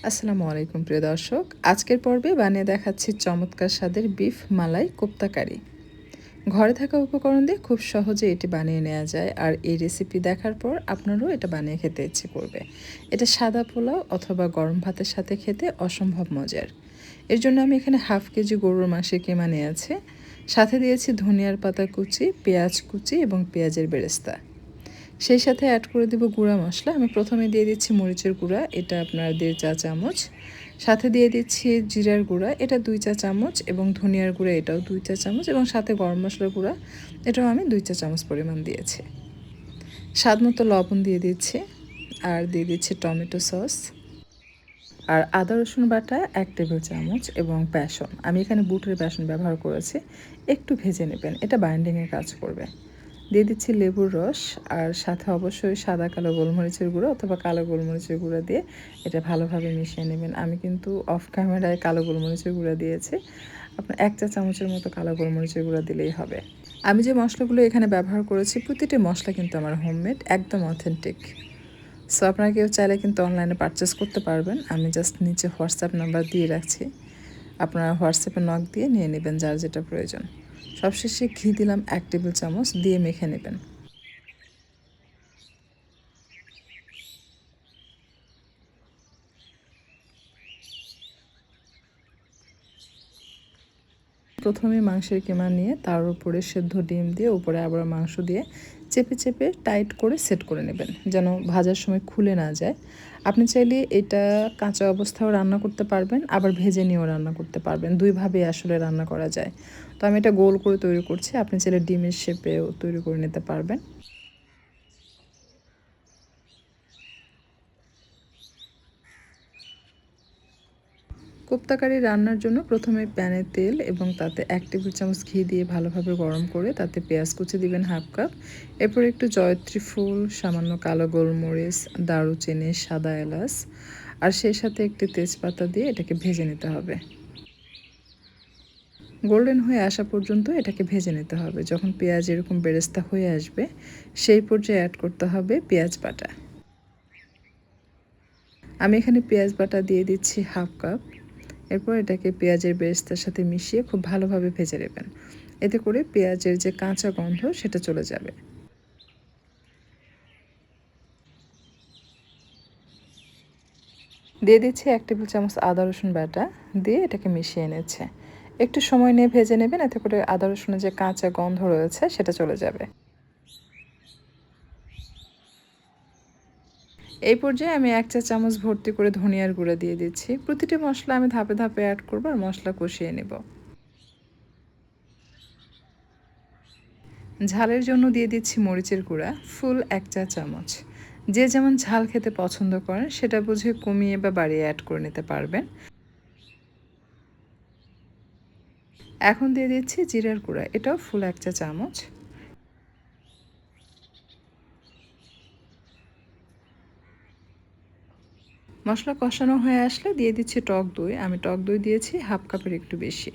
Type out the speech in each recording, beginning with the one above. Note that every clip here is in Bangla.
আসসালামু আলাইকুম প্রিয় দর্শক। আজকের পর্বে বানিয়ে দেখাচ্ছি চমৎকার স্বাদের বিফ মালাই কোপ্তা কারি। ঘরে থাকা উপকরণ দিয়ে খুব সহজে এটি বানিয়ে নেওয়া যায়, আর এই রেসিপি দেখার পর আপনারও এটা বানিয়ে খেতে ইচ্ছে করবে। এটা সাদা পোলাও অথবা গরম ভাতের সাথে খেতে অসম্ভব মজার। এর জন্য আমি এখানে হাফ কেজি গরুর মাংসের কিমা নিয়েছি। সাথে দিয়েছি ধনিয়ার পাতা কুচি, পেঁয়াজ কুচি এবং পেঁয়াজের বেরেস্তা। সেই সাথে অ্যাড করে দেব গুঁড়া মশলা। আমি প্রথমে দিয়ে দিচ্ছি মরিচের গুঁড়া, এটা আপনার 1.5 চা চামচ। সাথে দিয়ে দিচ্ছি জিরার গুঁড়া, এটা 2 চা চামচ, এবং ধনিয়ার গুঁড়া এটাও 2 চা চামচ, এবং সাথে গরম মশলার গুঁড়া এটাও আমি 2 চা চামচ পরিমাণ দিয়েছি। স্বাদ মতো লবণ দিয়ে দিচ্ছি, আর দিয়ে দিচ্ছি টমেটো সস, আর আদা রসুন বাটা 1 টেবিল চামচ, এবং বেসন। আমি এখানে বুটের বেসন ব্যবহার করেছি। একটু ভেজে নেবেন, এটা বাইন্ডিংয়ের কাজ করবে। দিয়ে দিচ্ছি লেবুর রস, আর সাথে অবশ্যই সাদা কালো গোলমরিচের গুঁড়ো অথবা কালো গোলমরিচের গুঁড়ো দিয়ে এটা ভালোভাবে মিশিয়ে নেবেন। আমি কিন্তু অফ ক্যামেরায় কালো গোলমরিচের গুঁড়ো দিয়েছি। আপনার 1 চা চামচের মতো কালো গোলমরিচের গুঁড়ো দিলেই হবে। আমি যে মশলাগুলো এখানে ব্যবহার করেছি প্রতিটি মশলা কিন্তু আমার হোমমেড, একদম অথেন্টিক। সো আপনারা কেউ চাইলে কিন্তু অনলাইনে পারচেস করতে পারবেন। আমি জাস্ট নিচে হোয়াটসঅ্যাপ নাম্বার দিয়ে রাখছি, আপনারা হোয়াটসঅ্যাপে নক দিয়ে নিয়ে নেবেন যার যেটা প্রয়োজন। সবশেষে ঘি দিলাম 1 টেবিল চামচ, দিয়ে মেখে নেবেন। প্রথমে মাংসের কিমা নিয়ে তার উপরে সেদ্ধ ডিম দিয়ে উপরে আবার মাংস দিয়ে চেপে চেপে টাইট করে সেট করে নেবেন, যেন ভাজার সময় খুলে না যায়। আপনি চাইলে এটা কাঁচা অবস্থাও রান্না করতে পারবেন, আবার ভেজে নিয়েও রান্না করতে পারবেন। দুইভাবে আসলে রান্না করা যায়। তো আমি এটা গোল করে তৈরি করছি, আপনি চাইলে ডিমের শেপেও তৈরি করে নিতে পারবেন। কোপ্তা কারি রান্নার জন্য প্রথমে প্যানে তেল এবং তাতে 1 টেবিল চামচ ঘি দিয়ে ভালোভাবে গরম করে তাতে পেঁয়াজ কুচি দিবেন হাফ কাপ। এরপর একটু জয়ত্রী ফুল, সামান্য কালো গোলমরিচ, দারুচিনি, সাদা এলাচ, আর সেই সাথে একটি তেজপাতা দিয়ে এটাকে ভেজে নিতে হবে। গোল্ডেন হয়ে আসা পর্যন্ত এটাকে ভেজে নিতে হবে। যখন পেঁয়াজ এরকম বেরেস্তা হয়ে আসবে সেই পর্যায়ে অ্যাড করতে হবে পেঁয়াজ বাটা। আমি এখানে পেঁয়াজ বাটা দিয়ে দিচ্ছি হাফ কাপ। এরপর এটাকে পেঁয়াজের বেরেস্তার সাথে মিশিয়ে খুব ভালোভাবে ভেজে নেবেন। এতে করে পেঁয়াজের যে কাঁচা গন্ধ সেটা চলে যাবে। দিয়ে দিচ্ছি 1 টেবিল চামচ আদা রসুন বাটা, দিয়ে এটাকে মিশিয়ে নিচ্ছে। একটু সময় নিয়ে ভেজে নেবেন, এতে করে আদা রসুনের যে কাঁচা গন্ধ রয়েছে সেটা চলে যাবে। এই পর্যায়ে আমি 1 চা চামচ ভর্তি করে ধনিয়ার গুঁড়া দিয়ে দিচ্ছি। প্রতিটি মশলা আমি ধাপে ধাপে অ্যাড করবো আর মশলা কষিয়ে নেব। ঝালের জন্য দিয়ে দিচ্ছি মরিচের গুঁড়া, ফুল 1 চা চামচ। যে যেমন ঝাল খেতে পছন্দ করেন সেটা বুঝে কমিয়ে বা বাড়িয়ে অ্যাড করে নিতে পারবেন। এখন দিয়ে দিচ্ছি জিরার গুঁড়া, এটাও ফুল 1 চা চামচ। মশলা কষানো হয়ে আসলে দিয়ে দিচ্ছি টক দই। আমি টক দই দিয়েছি হাফ কাপের একটু বেশি।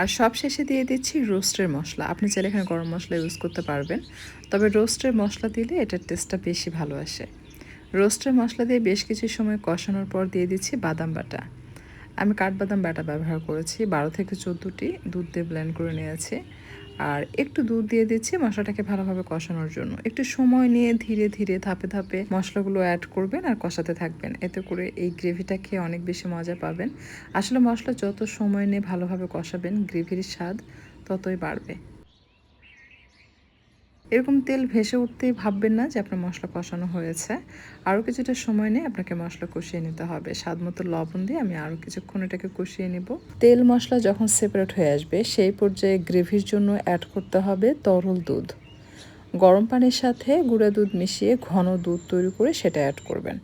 আর সব শেষে দিয়ে দিচ্ছি রোস্টের মশলা। আপনি চাইলে এখানে গরম মশলা ইউজ করতে পারবেন, তবে রোস্টের মশলা দিলে এটার টেস্টটা বেশি ভালো আসে। রোস্টের মশলা দিয়ে বেশ কিছু সময় কষানোর পর দিয়ে দিচ্ছি বাদাম বাটা। আমি কাঠবাদাম বাটা ব্যবহার করেছি, 12 থেকে 14টি দুধ দিয়ে ব্লেন্ড করে নিয়েছি। আর একটু দুধ দিয়ে দিচ্ছি মশলাটাকে ভালোভাবে কষানোর জন্য। একটু সময় নিয়ে ধীরে ধীরে ধাপে ধাপে মশলাগুলো অ্যাড করবেন আর কষাতে থাকবেন। এতে করে এই গ্রেভিটা খেয়ে অনেক বেশি মজা পাবেন। আসলে মশলা যত সময় নিয়ে ভালোভাবে কষাবেন গ্রেভির স্বাদ ততই বাড়বে। এরকম তেল ভেসে উঠতেই ভাববেন না যে আপনার মশলা কষানো হয়েছে। আরও কিছুটা সময় নিয়ে আপনাকে মশলা কষিয়ে নিতে হবে। স্বাদ মতো লবণ দিয়ে আমি আরও কিছুক্ষণ এটাকে কষিয়ে নেব। তেল মশলা যখন সেপারেট হয়ে আসবে সেই পর্যায়ে গ্রেভির জন্য অ্যাড করতে হবে তরল দুধ। গরম পানির সাথে গুঁড়া দুধ মিশিয়ে ঘন দুধ তৈরি করে সেটা অ্যাড করবেন।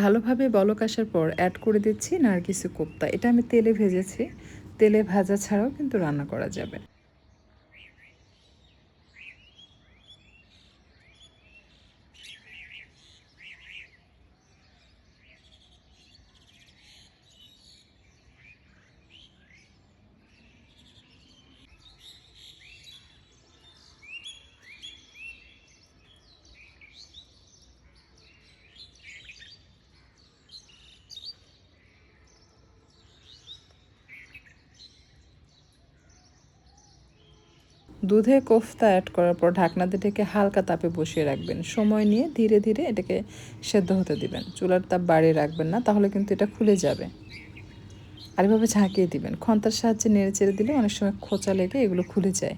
ভালোভাবে বলক আসার পর অ্যাড করে দিচ্ছি নারকেসি কোপ্তা। এটা আমি তেলে ভেজেছি। তেলে ভাজা ছাড়াও কিন্তু রান্না করা যাবে। দুধে কোফতা অ্যাড করার পর ঢাকনা দিয়ে ঢেকে হালকা তাপে বসিয়ে রাখবেন। সময় নিয়ে ধীরে ধীরে এটাকে সেদ্ধ হতে দিবেন। চুলার তাপ বাড়িয়ে রাখবেন না, তাহলে কিন্তু এটা খুলে যাবে। আর এভাবে ঝাঁকিয়ে দিবেন। খন্তার সাহায্যে নেড়ে চেড়ে দিলে অনেক সময় খোঁচা লেগে এগুলো খুলে যায়।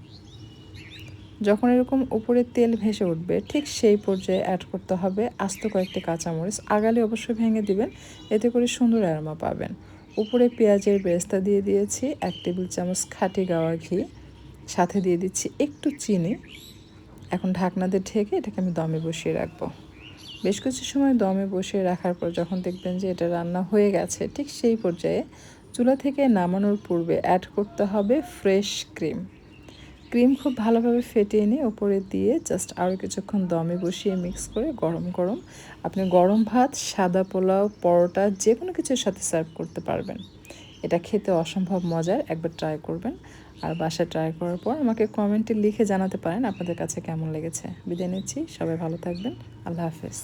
যখন এরকম উপরে তেল ভেসে উঠবে, ঠিক সেই পর্যায়ে অ্যাড করতে হবে আস্ত কয়েকটি কাঁচামরিচ। আগালে অবশ্যই ভেঙে দিবেন, এতে করে সুন্দর অ্যারোমা পাবেন। উপরে পেঁয়াজের বেরেস্তা দিয়ে দিয়েছি, 1 টেবিল চামচ খাঁটি গাওয়া ঘি, সাথে দিয়ে দিচ্ছি একটু চিনি। এখন ঢাকনা দিয়ে ঢেকে এটাকে আমি দমে বসিয়ে রাখবো। বেশ কিছু সময় দমে বসিয়ে রাখার পর যখন দেখবেন যে এটা রান্না হয়ে গেছে, ঠিক সেই পর্যায়ে চুলা থেকে নামানোর পূর্বে অ্যাড করতে হবে ফ্রেশ ক্রিম। ক্রিম খুব ভালোভাবে ফেটিয়ে নিয়ে ওপরে দিয়ে জাস্ট আরও কিছুক্ষণ দমে বসিয়ে মিক্স করে গরম গরম আপনি গরম ভাত, সাদা পোলাও, পরোটা যে কোনো কিছুর সাথে সার্ভ করতে পারবেন। এটা খেতে অসম্ভব মজার, একবার ট্রাই করবেন। আর বাসায় ট্রাই করার পর আমাকে কমেন্টে লিখে জানাতে পারেন আপনাদের কাছে কেমন লেগেছে। বিদায় নিচ্ছি, সবাই ভালো থাকবেন। আল্লাহ হাফেজ।